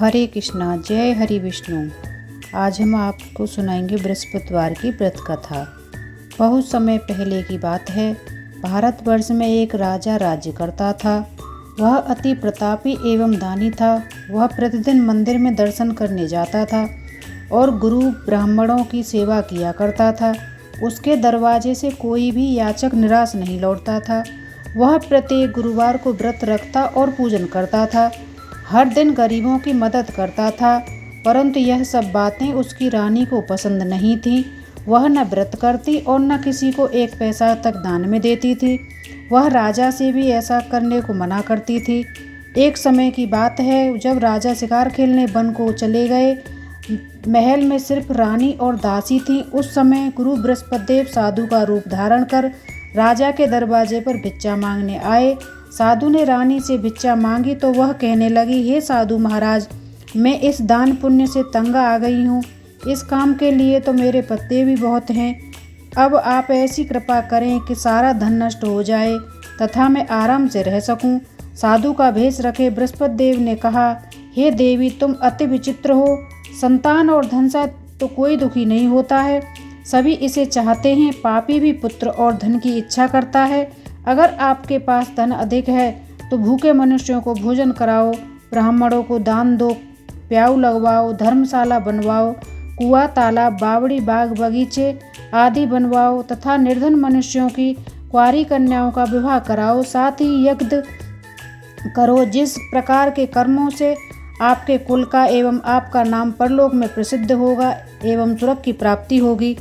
हरे कृष्णा, जय हरि विष्णु। आज हम आपको सुनाएंगे बृहस्पतिवार की व्रत कथा। बहुत समय पहले की बात है। भारतवर्ष में एक राजा राज्य करता था। वह अति प्रतापी एवं दानी था। वह प्रतिदिन मंदिर में दर्शन करने जाता था और गुरु ब्राह्मणों की सेवा किया करता था। उसके दरवाजे से कोई भी याचक निराश नहीं लौटता था। वह प्रत्येक गुरुवार को व्रत रखता और पूजन करता था। हर दिन गरीबों की मदद करता था, परंतु यह सब बातें उसकी रानी को पसंद नहीं थीं। वह न व्रत करती और न किसी को एक पैसा तक दान में देती थी। वह राजा से भी ऐसा करने को मना करती थी। एक समय की बात है, जब राजा शिकार खेलने वन को चले गए। महल में सिर्फ रानी और दासी थी। उस समय गुरु बृहस्पतिदेव साधु का रूप धारण कर राजा के दरवाजे पर भिक्षा मांगने आए। साधु ने रानी से भिक्षा मांगी तो वह कहने लगी, हे साधु महाराज, मैं इस दान पुण्य से तंग आ गई हूँ। इस काम के लिए तो मेरे पत्ते भी बहुत हैं। अब आप ऐसी कृपा करें कि सारा धन नष्ट हो जाए तथा मैं आराम से रह सकूं। साधु का भेष रखे बृहस्पति देव ने कहा, हे देवी, तुम अति विचित्र हो। संतान और धन से तो कोई दुखी नहीं होता है, सभी इसे चाहते हैं। पापी भी पुत्र और धन की इच्छा करता है। अगर आपके पास धन अधिक है तो भूखे मनुष्यों को भोजन कराओ, ब्राह्मणों को दान दो, प्याऊ लगवाओ, धर्मशाला बनवाओ, कुआं, तालाब, बावड़ी, बाग, बगीचे आदि बनवाओ तथा निर्धन मनुष्यों की कुंवारी कन्याओं का विवाह कराओ। साथ ही यज्ञ करो, जिस प्रकार के कर्मों से आपके कुल का एवं आपका नाम परलोक में प्रसिद्ध होगा एवं स्वर्ग की प्राप्ति होगी।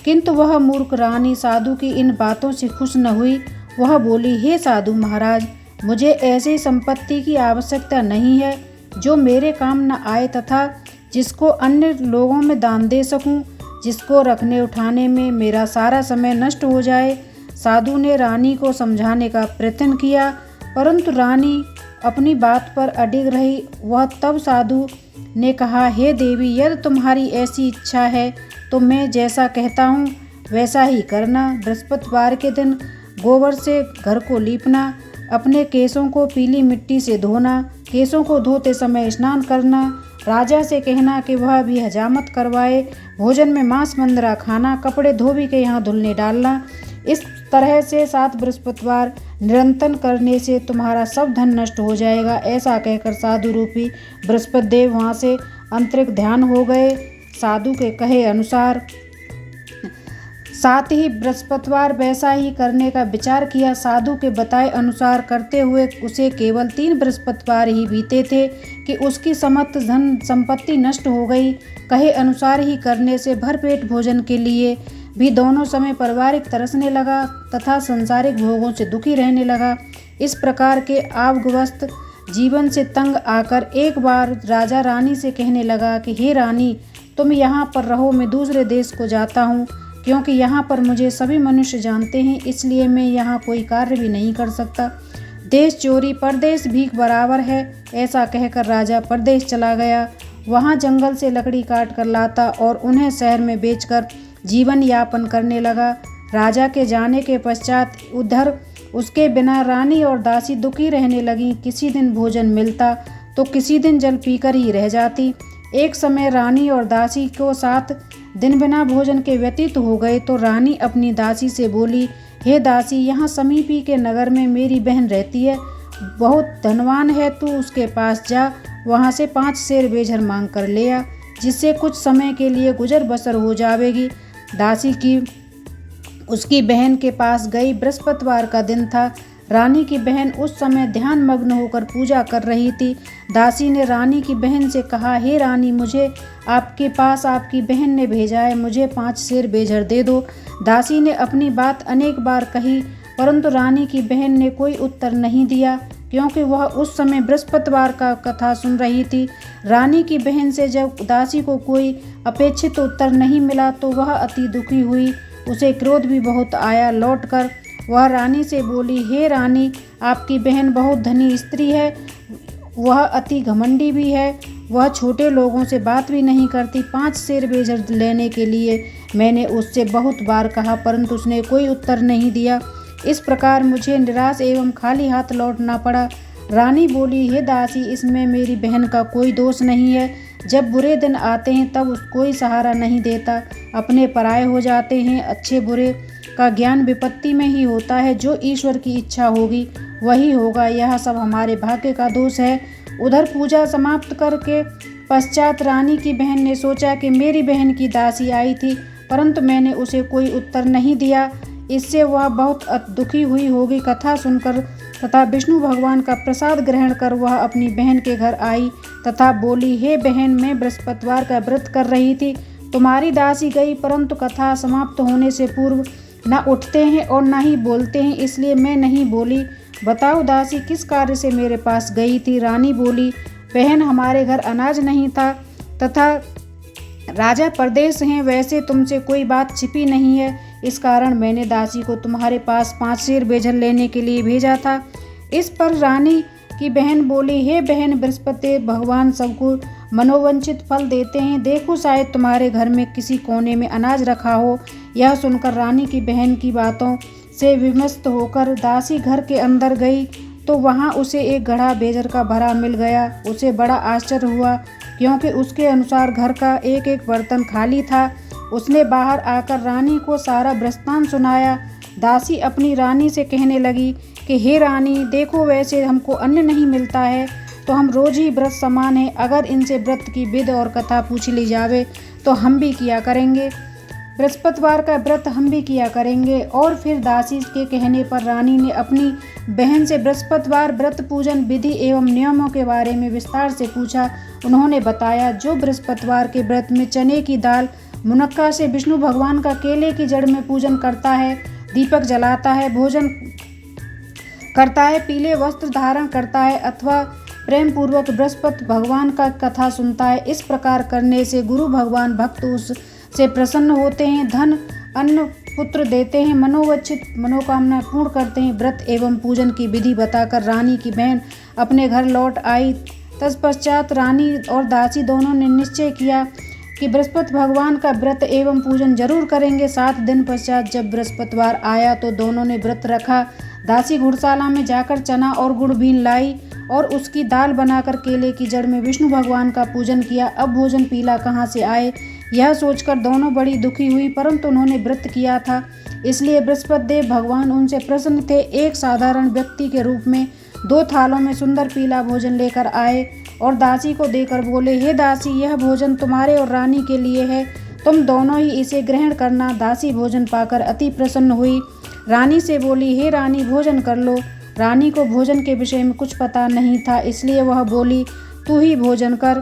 किंतु वह मूर्ख रानी साधु की इन बातों से खुश न हुई। वह बोली, हे साधु महाराज, मुझे ऐसी संपत्ति की आवश्यकता नहीं है जो मेरे काम न आए तथा जिसको अन्य लोगों में दान दे सकूं, जिसको रखने उठाने में मेरा सारा समय नष्ट हो जाए। साधु ने रानी को समझाने का प्रयत्न किया, परंतु रानी अपनी बात पर अडिग रही। वह तब साधु ने कहा, हे देवी, यदि तुम्हारी ऐसी इच्छा है तो मैं जैसा कहता हूँ वैसा ही करना। बृहस्पतिवार के दिन गोबर से घर को लीपना, अपने केसों को पीली मिट्टी से धोना, केसों को धोते समय स्नान करना, राजा से कहना कि वह भी हजामत करवाए, भोजन में मांस मंदरा खाना, कपड़े धोबी के यहाँ धुलने डालना। इस तरह से 7 बृहस्पतिवार निरंतर करने से तुम्हारा सब धन नष्ट हो जाएगा। ऐसा कहकर साधु रूपी बृहस्पति देव वहाँ से अंतरिक ध्यान हो गए। साधु के कहे अनुसार साथ ही बृहस्पतिवार वैसा ही करने का विचार किया। साधु के बताए अनुसार करते हुए उसे केवल 3 बृहस्पतिवार ही बीते थे कि उसकी समस्त धन संपत्ति नष्ट हो गई। कहे अनुसार ही करने से भरपेट भोजन के लिए भी दोनों समय पारिवारिक तरसने लगा तथा सांसारिक भोगों से दुखी रहने लगा। इस प्रकार के आवग्रस्त जीवन से तंग आकर एक बार राजा रानी से कहने लगा कि हे रानी, तुम यहाँ पर रहो, मैं दूसरे देश को जाता हूँ, क्योंकि यहाँ पर मुझे सभी मनुष्य जानते हैं, इसलिए मैं यहाँ कोई कार्य भी नहीं कर सकता। देश चोरी परदेश भीख बराबर है। ऐसा कहकर राजा परदेश चला गया। वहाँ जंगल से लकड़ी काट कर लाता और उन्हें शहर में बेचकर जीवन यापन करने लगा। राजा के जाने के पश्चात उधर उसके बिना रानी और दासी दुखी रहने लगी। किसी दिन भोजन मिलता तो किसी दिन जल पीकर ही रह जाती। एक समय रानी और दासी को 7 दिन बिना भोजन के व्यतीत हो गए तो रानी अपनी दासी से बोली, हे दासी, यहाँ समीपी के नगर में मेरी बहन रहती है, बहुत धनवान है, तू उसके पास जा, वहाँ से 5 सेर बेझर मांग कर ले आ, जिससे कुछ समय के लिए गुजर बसर हो जाएगी। दासी की उसकी बहन के पास गई। बृहस्पतिवार का दिन था। रानी की बहन उस समय ध्यान मग्न होकर पूजा कर रही थी। दासी ने रानी की बहन से कहा, हे रानी, मुझे आपके पास आपकी बहन ने भेजा है, मुझे 5 सेर बेझर दे दो। दासी ने अपनी बात अनेक बार कही, परंतु रानी की बहन ने कोई उत्तर नहीं दिया, क्योंकि वह उस समय बृहस्पतिवार का कथा सुन रही थी। रानी की बहन से जब दासी को कोई अपेक्षित उत्तर नहीं मिला तो वह अति दुखी हुई। उसे क्रोध भी बहुत आया। लौटकर वह रानी से बोली, हे रानी, आपकी बहन बहुत धनी स्त्री है, वह अति घमंडी भी है, वह छोटे लोगों से बात भी नहीं करती। 5 सेर बेझर लेने के लिए मैंने उससे बहुत बार कहा, परंतु उसने कोई उत्तर नहीं दिया। इस प्रकार मुझे निराश एवं खाली हाथ लौटना पड़ा। रानी बोली, हे दासी, इसमें मेरी बहन का कोई दोष नहीं है। जब बुरे दिन आते हैं तब कोई सहारा नहीं देता, अपने पराये हो जाते हैं। अच्छे बुरे का ज्ञान विपत्ति में ही होता है। जो ईश्वर की इच्छा होगी वही होगा। यह सब हमारे भाग्य का दोष है। उधर पूजा समाप्त करके पश्चात रानी की बहन ने सोचा कि मेरी बहन की दासी आई थी, परंतु मैंने उसे कोई उत्तर नहीं दिया। इससे वह बहुत दुखी हुई होगी। कथा सुनकर तथा विष्णु भगवान का प्रसाद ग्रहण कर वह अपनी बहन के घर आई तथा बोली, हे बहन, मैं बृहस्पतिवार का व्रत कर रही थी। तुम्हारी दासी गई, परंतु कथा समाप्त होने से पूर्व न उठते हैं और न ही बोलते हैं, इसलिए मैं नहीं बोली। बताओ दासी, किस कार्य से मेरे पास गई थी? रानी बोली, बहन, हमारे घर अनाज नहीं था तथा राजा परदेश हैं। वैसे तुमसे कोई बात छिपी नहीं है, इस कारण मैंने दासी को तुम्हारे पास 5 सेर बेजल लेने के लिए भेजा था। इस पर रानी की बहन बोली, हे बहन, बृहस्पति भगवान सबको मनोवांछित फल देते हैं। देखो, शायद तुम्हारे घर में किसी कोने में अनाज रखा हो। यह सुनकर रानी की बहन की बातों से विमस्त होकर दासी घर के अंदर गई तो वहाँ उसे एक घड़ा बेजर का भरा मिल गया। उसे बड़ा आश्चर्य हुआ, क्योंकि उसके अनुसार घर का एक एक बर्तन खाली था। उसने बाहर आकर रानी को सारा वृत्तांत सुनाया। दासी अपनी रानी से कहने लगी कि हे रानी, देखो, वैसे हमको अन्न नहीं मिलता है तो हम रोज ही व्रत समान है। अगर इनसे व्रत की विध और कथा पूछ ली जावे तो हम भी किया करेंगे। बृहस्पतिवार का व्रत हम भी किया करेंगे। और फिर दासी के कहने पर रानी ने अपनी बहन से बृहस्पतिवार व्रत पूजन विधि एवं नियमों के बारे में विस्तार से पूछा। उन्होंने बताया, जो बृहस्पतिवार के व्रत में चने की दाल, मुनक्का से विष्णु भगवान का केले की जड़ में पूजन करता है, दीपक जलाता है, भोजन करता है, पीले वस्त्र धारण करता है अथवा प्रेम पूर्वक बृहस्पति भगवान का कथा सुनता है, इस प्रकार करने से गुरु भगवान भक्त उससे प्रसन्न होते हैं, धन अन्न पुत्र देते हैं, मनोवांछित मनोकामना पूर्ण करते हैं। व्रत एवं पूजन की विधि बताकर रानी की बहन अपने घर लौट आई। तत्पश्चात रानी और दासी दोनों ने निश्चय किया कि बृहस्पति भगवान का व्रत एवं पूजन जरूर करेंगे। 7 दिन पश्चात जब बृहस्पतिवार आया तो दोनों ने व्रत रखा। दासी घुड़शाला में जाकर चना और गुड़ बीन लाई और उसकी दाल बनाकर केले की जड़ में विष्णु भगवान का पूजन किया। अब भोजन पीला कहाँ से आए, यह सोचकर दोनों बड़ी दुखी हुई, परंतु उन्होंने व्रत किया था, इसलिए बृहस्पति देव भगवान उनसे प्रसन्न थे। एक साधारण व्यक्ति के रूप में 2 थालों में सुंदर पीला भोजन लेकर आए और दासी को देकर बोले, हे दासी, यह भोजन तुम्हारे और रानी के लिए है, तुम दोनों ही इसे ग्रहण करना। दासी भोजन पाकर अति प्रसन्न हुई। रानी से बोली, हे रानी, भोजन कर लो। रानी को भोजन के विषय में कुछ पता नहीं था, इसलिए वह बोली, तू ही भोजन कर,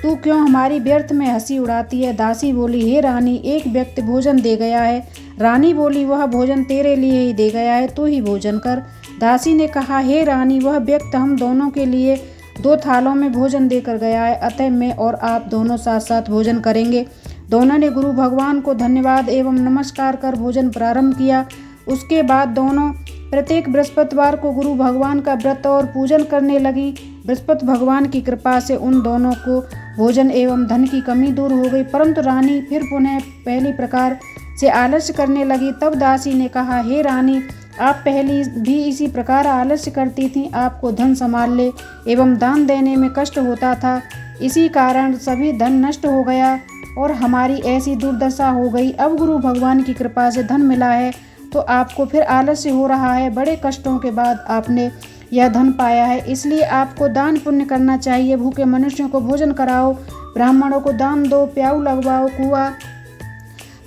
तू क्यों हमारी व्यर्थ में हंसी उड़ाती है। दासी बोली, हे रानी, एक व्यक्ति भोजन दे गया है। रानी बोली, वह भोजन तेरे लिए ही दे गया है, तू ही भोजन कर। दासी ने कहा, हे रानी, वह व्यक्ति हम दोनों के लिए 2 थालों में भोजन देकर गया है, अतः मैं और आप दोनों साथ साथ भोजन करेंगे। दोनों ने गुरु भगवान को धन्यवाद एवं नमस्कार कर भोजन प्रारंभ किया। उसके बाद दोनों प्रत्येक बृहस्पतिवार को गुरु भगवान का व्रत और पूजन करने लगी। बृहस्पति भगवान की कृपा से उन दोनों को भोजन एवं धन की कमी दूर हो गई, परंतु रानी फिर पुनः पहली प्रकार से आलस्य करने लगी। तब दासी ने कहा, हे रानी, आप पहले भी इसी प्रकार आलस्य करती थीं, आपको धन संभालने एवं दान देने में कष्ट होता था, इसी कारण सभी धन नष्ट हो गया और हमारी ऐसी दुर्दशा हो गई। अब गुरु भगवान की कृपा से धन मिला है तो आपको फिर आलस्य हो रहा है। बड़े कष्टों के बाद आपने यह धन पाया है, इसलिए आपको दान पुण्य करना चाहिए। भूखे मनुष्यों को भोजन कराओ, ब्राह्मणों को दान दो, प्याऊ लगवाओ, कुआं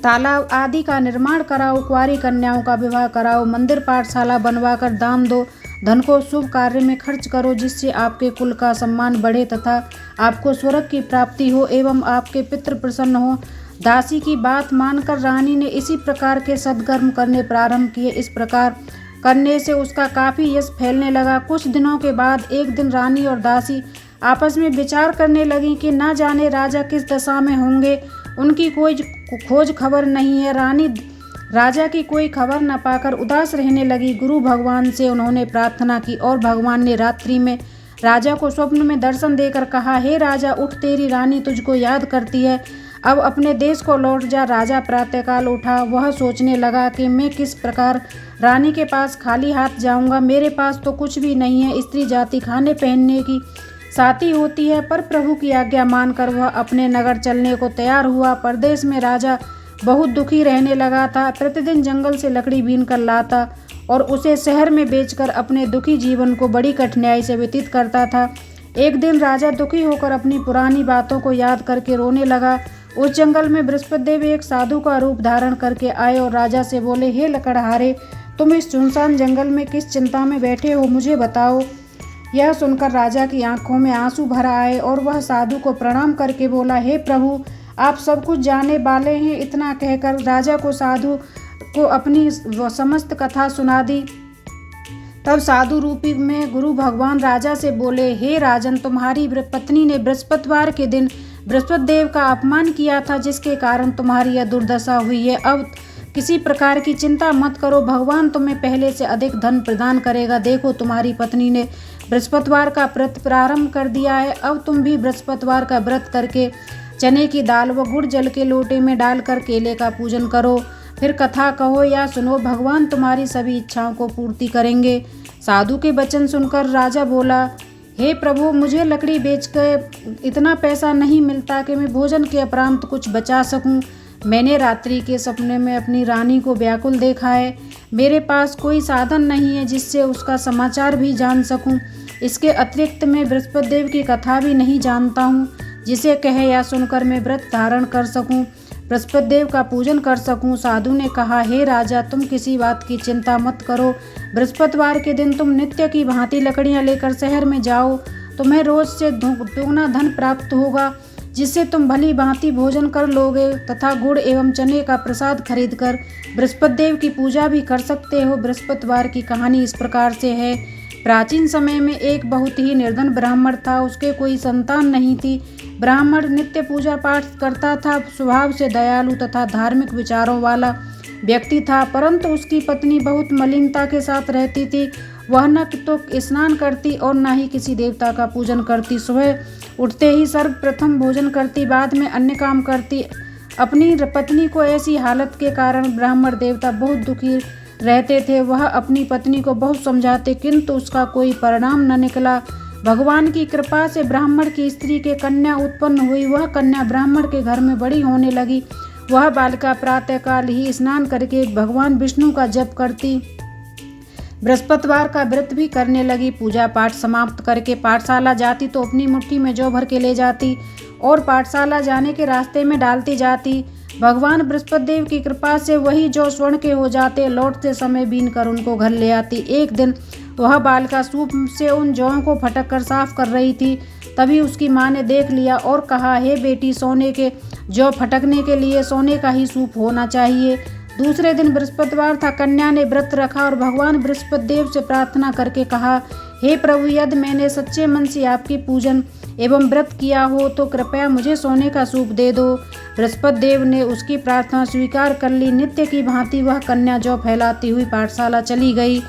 तालाब आदि का निर्माण कराओ, कुंवारी कन्याओं का विवाह कराओ, मंदिर पाठशाला बनवाकर दान दो, धन को शुभ कार्य में खर्च करो, जिससे आपके कुल का सम्मान बढ़े तथा आपको स्वर्ग की प्राप्ति हो एवं आपके पितृ प्रसन्न हो। दासी की बात मानकर रानी ने इसी प्रकार के सद्कर्म करने प्रारंभ किए। इस प्रकार करने से उसका काफ़ी यश फैलने लगा। कुछ दिनों के बाद एक दिन रानी और दासी आपस में विचार करने लगी कि न जाने राजा किस दशा में होंगे, उनकी कोई खोज खबर नहीं है। रानी राजा की कोई खबर न पाकर उदास रहने लगी। गुरु भगवान से उन्होंने प्रार्थना की और भगवान ने रात्रि में राजा को स्वप्न में दर्शन देकर कहा, हे राजा, उठ, तेरी रानी तुझको याद करती है। अब अपने देश को लौट जा। राजा प्रातःकाल उठा। वह सोचने लगा कि मैं किस प्रकार रानी के पास खाली हाथ जाऊंगा। मेरे पास तो कुछ भी नहीं है। स्त्री जाति खाने पहनने की साथी होती है। पर प्रभु की आज्ञा मानकर वह अपने नगर चलने को तैयार हुआ। परदेश में राजा बहुत दुखी रहने लगा था। प्रतिदिन जंगल से लकड़ी बीन कर लाता और उसे शहर में बेचकर अपने दुखी जीवन को बड़ी कठिनाई से व्यतीत करता था। एक दिन राजा दुखी होकर अपनी पुरानी बातों को याद करके रोने लगा। उस जंगल में बृहस्पति देव एक साधु का रूप धारण करके आए और राजा से बोले, हे लकड़हारे, तुम इस सुनसान जंगल में किस चिंता में बैठे हो, मुझे बताओ। यह सुनकर राजा की आंखों में आंसू भर आए और वह साधु को प्रणाम करके बोला, हे प्रभु, आप सब कुछ जाने वाले हैं। इतना कहकर राजा को साधु को अपनी समस्त कथा सुना दी। तब साधु रूपी में गुरु भगवान राजा से बोले, हे राजन, तुम्हारी पत्नी ने बृहस्पतिवार के दिन बृहस्पति देव का अपमान किया था, जिसके कारण तुम्हारी यह दुर्दशा हुई है। अब किसी प्रकार की चिंता मत करो, भगवान तुम्हें पहले से अधिक धन प्रदान करेगा। देखो, तुम्हारी पत्नी ने बृहस्पतिवार का व्रत प्रारंभ कर दिया है। अब तुम भी बृहस्पतिवार का व्रत करके चने की दाल व गुड़ जल के लोटे में डालकर केले का पूजन करो। फिर कथा कहो या सुनो, भगवान तुम्हारी सभी इच्छाओं को पूर्ति करेंगे। साधु के वचन सुनकर राजा बोला, हे प्रभु, मुझे लकड़ी बेचकर इतना पैसा नहीं मिलता कि मैं भोजन के उपरांत कुछ बचा सकूं। मैंने रात्रि के सपने में अपनी रानी को व्याकुल देखा है। मेरे पास कोई साधन नहीं है जिससे उसका समाचार भी जान सकूं। इसके अतिरिक्त मैं बृहस्पति देव की कथा भी नहीं जानता हूं, जिसे कहे या सुनकर मैं व्रत धारण कर सकूं, बृहस्पति देव का पूजन कर सकूं। साधु ने कहा, हे राजा, तुम किसी बात की चिंता मत करो। बृहस्पतिवार के दिन तुम नित्य की भांति लकड़ियां लेकर शहर में जाओ। तुम्हें रोज से दोगुना धन प्राप्त होगा, जिससे तुम भली भांति भोजन कर लोगे तथा गुड़ एवं चने का प्रसाद खरीदकर बृहस्पति देव की पूजा भी कर सकते हो। बृहस्पतिवार की कहानी इस प्रकार से है। प्राचीन समय में एक बहुत ही निर्धन ब्राह्मण था। उसके कोई संतान नहीं थी। ब्राह्मण नित्य पूजा पाठ करता था। स्वभाव से दयालु तथा धार्मिक विचारों वाला व्यक्ति था, परंतु उसकी पत्नी बहुत मलिनता के साथ रहती थी। वह न तो स्नान करती और न ही किसी देवता का पूजन करती। सुबह उठते ही सर्वप्रथम भोजन करती, बाद में अन्य काम करती। अपनी पत्नी को ऐसी हालत के कारण ब्राह्मण देवता बहुत दुखी रहते थे। वह अपनी पत्नी को बहुत समझाते, किंतु उसका कोई परिणाम न निकला। भगवान की कृपा से ब्राह्मण की स्त्री के कन्या उत्पन्न हुई। वह कन्या ब्राह्मण के घर में बड़ी होने लगी। वह बालिका प्रातःकाल ही स्नान करके भगवान विष्णु का जप करती, बृहस्पतिवार का व्रत भी करने लगी। पूजा पाठ समाप्त करके पाठशाला जाती तो अपनी मुट्ठी में जौ भर के ले जाती और पाठशाला जाने के रास्ते में डालती जाती। भगवान बृहस्पति देव की कृपा से वही जौ स्वर्ण के हो जाते। लौटते समय बीन कर उनको घर ले आती। एक दिन वह बालिका सूप से उन जौं को फटक कर साफ कर रही थी। तभी उसकी माँ ने देख लिया और कहा, हे बेटी, सोने के जौ फटकने के लिए सोने का ही सूप होना चाहिए। दूसरे दिन बृहस्पतिवार था। कन्या ने व्रत रखा और भगवान बृहस्पति देव से प्रार्थना करके कहा, हे प्रभु, यदि मैंने सच्चे मन से आपकी पूजन एवं व्रत किया हो तो कृपया मुझे सोने का सूप दे दो। बृहस्पति देव ने उसकी प्रार्थना स्वीकार कर ली। नित्य की भांति वह कन्या जौ फैलाती हुई पाठशाला चली गई।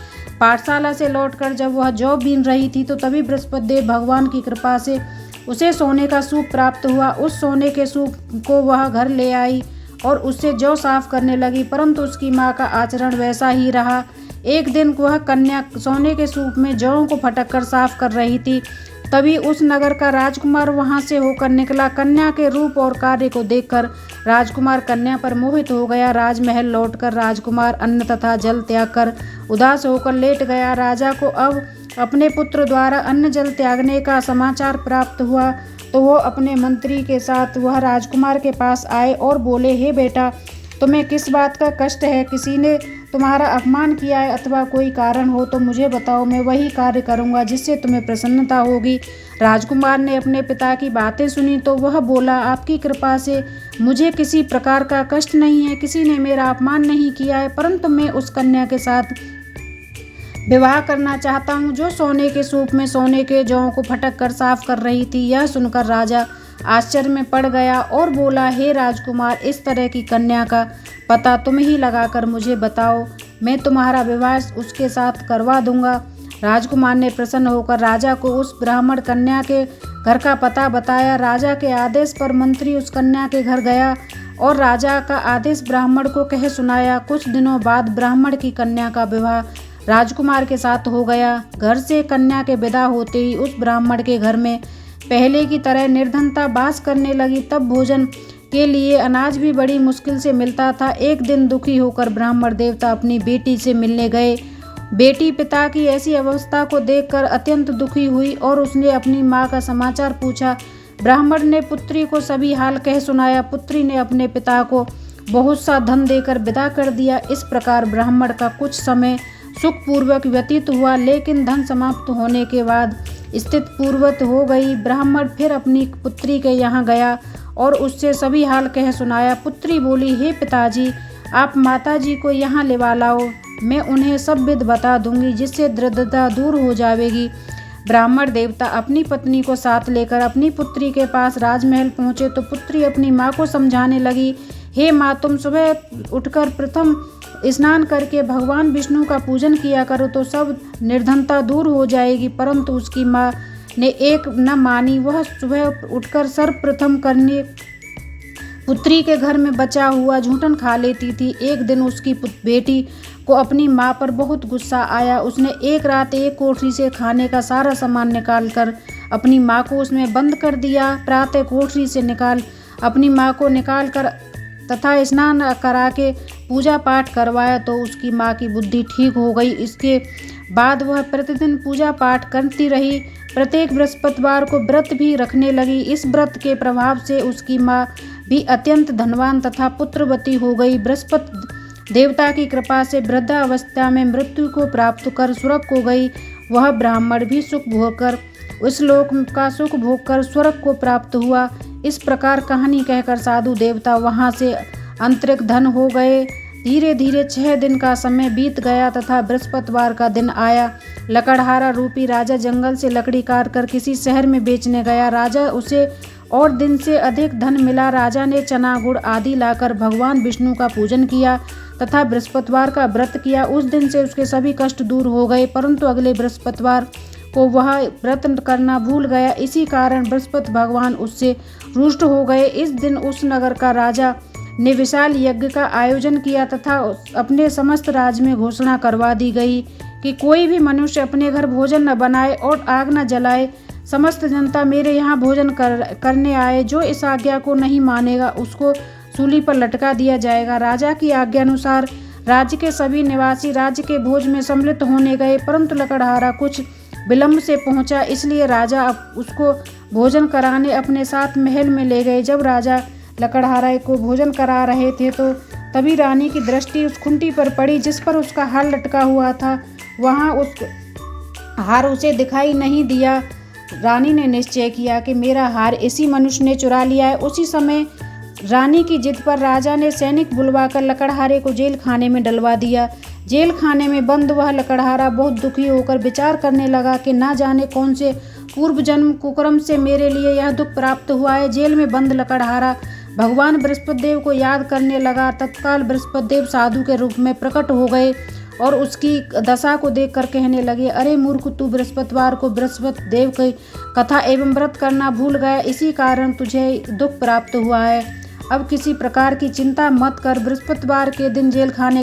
पाठशाला से लौटकर जब वह जौ बीन रही थी तो तभी बृहस्पति देव भगवान की कृपा से उसे सोने का सूप प्राप्त हुआ। उस सोने के सूप को वह घर ले आई और उससे जौ साफ करने लगी, परंतु उसकी माँ का आचरण वैसा ही रहा। एक दिन वह कन्या सोने के सूप में जौ को फटक कर साफ कर रही थी। तभी उस नगर का राजकुमार वहां से होकर निकला। कन्या के रूप और कार्य को देखकर राजकुमार कन्या पर मोहित हो गया। राजमहल लौटकर राजकुमार अन्न तथा जल त्याग कर उदास होकर लेट गया। राजा को अब अपने पुत्र द्वारा अन्न जल त्यागने का समाचार प्राप्त हुआ तो वो अपने मंत्री के साथ वह राजकुमार के पास आए और बोले, हे बेटा, तुम्हें किस बात का कष्ट है? किसी ने तुम्हारा अपमान किया है अथवा कोई कारण हो तो मुझे बताओ, मैं वही कार्य करूँगा जिससे तुम्हें प्रसन्नता होगी। राजकुमार ने अपने पिता की बातें सुनी तो वह बोला, आपकी कृपा से मुझे किसी प्रकार का कष्ट नहीं है। किसी ने मेरा अपमान नहीं किया है, परंतु मैं उस कन्या के साथ विवाह करना चाहता हूँ जो सोने के सूप में सोने के जौ को फटक कर साफ कर रही थी। यह सुनकर राजा आश्चर्य में पड़ गया और बोला, हे राजकुमार, इस तरह की कन्या का पता तुम ही लगाकर मुझे बताओ, मैं तुम्हारा विवाह उसके साथ करवा दूंगा। राजकुमार ने प्रसन्न होकर राजा को उस ब्राह्मण कन्या के घर का पता बताया। राजा के आदेश पर मंत्री उस कन्या के घर गया और राजा का आदेश ब्राह्मण को कह सुनाया। कुछ दिनों बाद ब्राह्मण की कन्या का विवाह राजकुमार के साथ हो गया। घर से कन्या के विदा होते ही उस ब्राह्मण के घर में पहले की तरह निर्धनता बास करने लगी। तब भोजन के लिए अनाज भी बड़ी मुश्किल से मिलता था। एक दिन दुखी होकर ब्राह्मण देवता अपनी बेटी से मिलने गए। बेटी पिता की ऐसी अवस्था को देखकर अत्यंत दुखी हुई और उसने अपनी माँ का समाचार पूछा। ब्राह्मण ने पुत्री को सभी हाल कह सुनाया। पुत्री ने अपने पिता को बहुत सा धन देकर विदा कर दिया। इस प्रकार ब्राह्मण का कुछ समय सुखपूर्वक व्यतीत हुआ, लेकिन धन समाप्त होने के बाद स्थिति पूर्ववत हो गई। ब्राह्मण फिर अपनी पुत्री के यहाँ गया और उससे सभी हाल कह सुनाया। पुत्री बोली, हे पिताजी, आप माताजी को यहाँ लेवा लाओ, मैं उन्हें सब विध बता दूंगी, जिससे दृढ़ता दूर हो जाएगी। ब्राह्मण देवता अपनी पत्नी को साथ लेकर अपनी पुत्री के पास राजमहल पहुँचे तो पुत्री अपनी माँ को समझाने लगी, हे माँ, तुम सुबह उठकर प्रथम स्नान करके भगवान विष्णु का पूजन किया करो तो सब निर्धनता दूर हो जाएगी। परंतु उसकी माँ ने एक न मानी। वह सुबह उठकर सर्वप्रथम करने पुत्री के घर में बचा हुआ झूठन खा लेती थी। एक दिन उसकी बेटी को अपनी माँ पर बहुत गुस्सा आया। उसने एक रात एक कोठरी से खाने का सारा सामान निकालकर अपनी माँ को उसमें बंद कर दिया। प्रातः कोठरी से अपनी माँ को निकाल कर तथा स्नान करा के पूजा पाठ करवाया तो उसकी माँ की बुद्धि ठीक हो गई। इसके बाद वह प्रतिदिन पूजा पाठ करती रही। प्रत्येक बृहस्पतिवार को व्रत भी रखने लगी। इस व्रत के प्रभाव से उसकी माँ भी अत्यंत धनवान तथा पुत्रवती हो गई। बृहस्पति देवता की कृपा से वृद्धावस्था में मृत्यु को प्राप्त कर स्वर्ग को गई। वह ब्राह्मण भी सुख भोगकर उस लोक का सुख भोगकर स्वर्ग को प्राप्त हुआ। इस प्रकार कहानी कहकर साधु देवता वहाँ से अंतरिक धन हो गए। धीरे धीरे 6 दिन का समय बीत गया तथा बृहस्पतिवार का दिन आया। लकड़हारा रूपी राजा जंगल से लकड़ी काट कर किसी शहर में बेचने गया। राजा उसे और दिन से अधिक धन मिला। राजा ने चना गुड़ आदि लाकर भगवान विष्णु का पूजन किया तथा बृहस्पतिवार का व्रत किया। उस दिन से उसके सभी कष्ट दूर हो गए, परंतु अगले बृहस्पतिवार को वह व्रत करना भूल गया। इसी कारण बृहस्पति भगवान उससे रुष्ट हो गए। इस दिन उस नगर का राजा ने विशाल यज्ञ का आयोजन किया तथा अपने समस्त राज्य में घोषणा करवा दी गई कि कोई भी मनुष्य अपने घर भोजन न बनाए और आग न जलाए। समस्त जनता मेरे यहाँ भोजन करने आए। जो इस आज्ञा को नहीं मानेगा उसको सूली पर लटका दिया जाएगा। राजा की आज्ञा अनुसार राज्य के सभी निवासी राज्य के भोज में सम्मिलित होने गए, परंतु लकड़हारा कुछ विलंब से पहुंचा, इसलिए राजा उसको भोजन कराने अपने साथ महल में ले गए। जब राजा लकड़हारा को भोजन करा रहे थे तो तभी रानी की दृष्टि उस खुंटी पर पड़ी जिस पर उसका हार लटका हुआ था। वहाँ उस हार उसे दिखाई नहीं दिया। रानी ने निश्चय किया कि मेरा हार इसी मनुष्य ने चुरा लिया है। उसी समय रानी की जिद पर राजा ने सैनिक बुलवाकर लकड़हारे को जेल खाने में डलवा दिया। जेल खाने में बंद वह लकड़हारा बहुत दुखी होकर विचार करने लगा कि ना जाने कौन से पूर्व जन्म कुकर्म से मेरे लिए यह दुख प्राप्त हुआ है। जेल में बंद लकड़हारा भगवान बृहस्पति देव को याद करने लगा। तत्काल बृहस्पति देव साधु के रूप में प्रकट हो गए और उसकी दशा को देखकर कहने लगे, अरे मूर्ख, तू बृहस्पतिवार को बृहस्पति देव की कथा एवं व्रत करना भूल गया, इसी कारण तुझे दुख प्राप्त हुआ है। अब किसी प्रकार की चिंता मत कर। बृहस्पतिवार के दिन जेल खाने